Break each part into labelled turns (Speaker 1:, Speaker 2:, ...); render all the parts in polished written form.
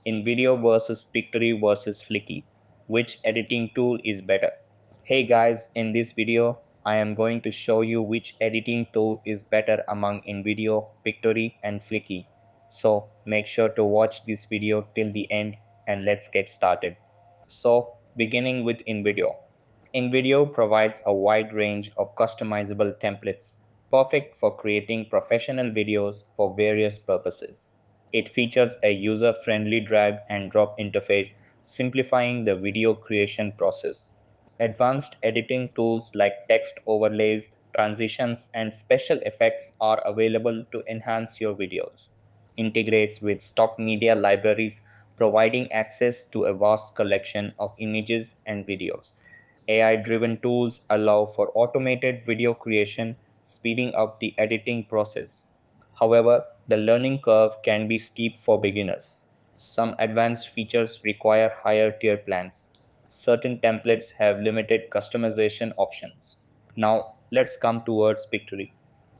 Speaker 1: Invideo versus Pictory versus Fliki. Which editing tool is better? Hey guys, in this video, I am going to show you which editing tool is better among Invideo, Pictory and Fliki. So make sure to watch this video till the end and let's get started. So beginning with Invideo. Invideo provides a wide range of customizable templates, perfect for creating professional videos for various purposes. It features a user-friendly drag and drop interface, simplifying the video creation process. Advanced editing tools like text overlays, transitions, and special effects are available to enhance your videos. Integrates with stock media libraries, providing access to a vast collection of images and videos. AI-driven tools allow for automated video creation, speeding up the editing process. However, the learning curve can be steep for beginners. Some advanced features require higher tier plans. Certain templates have limited customization options. Now, let's come towards Pictory.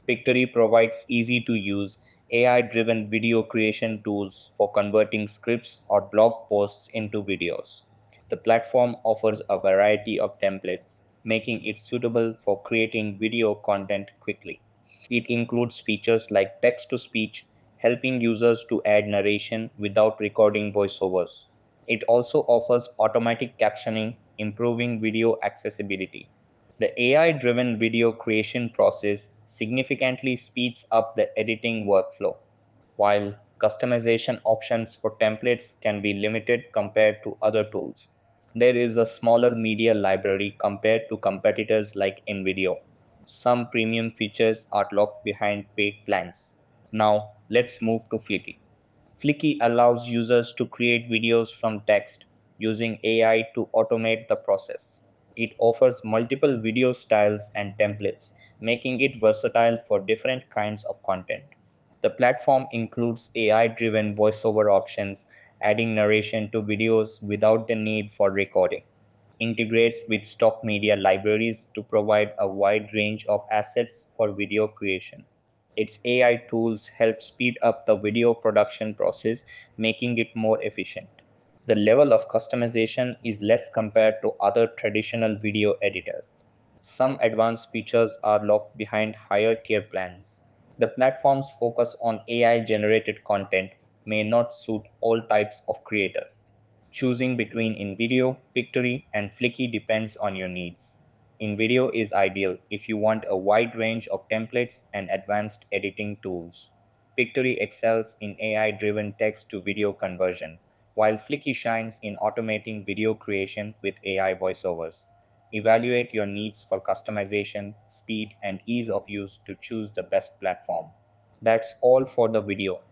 Speaker 1: Pictory provides easy to use AI-driven video creation tools for converting scripts or blog posts into videos. The platform offers a variety of templates, making it suitable for creating video content quickly. It includes features like text to speech, helping users to add narration without recording voiceovers. It also offers automatic captioning, improving video accessibility. The AI driven video creation process significantly speeds up the editing workflow, while customization options for templates can be limited compared to other tools. There is a smaller media library compared to competitors like Invideo. Some premium features are locked behind paid plans. Now, let's move to Fliki. Fliki allows users to create videos from text using AI to automate the process. It offers multiple video styles and templates, making it versatile for different kinds of content. The platform includes AI-driven voiceover options, adding narration to videos without the need for recording. Integrates with stock media libraries to provide a wide range of assets for video creation. Its AI tools help speed up the video production process, making it more efficient. The level of customization is less compared to other traditional video editors. Some advanced features are locked behind higher tier plans. The platform's focus on AI generated content may not suit all types of creators. Choosing between InVideo, Pictory, and Fliki depends on your needs. InVideo is ideal if you want a wide range of templates and advanced editing tools. Pictory excels in AI-driven text-to-video conversion, while Fliki shines in automating video creation with AI voiceovers. Evaluate your needs for customization, speed, and ease of use to choose the best platform. That's all for the video.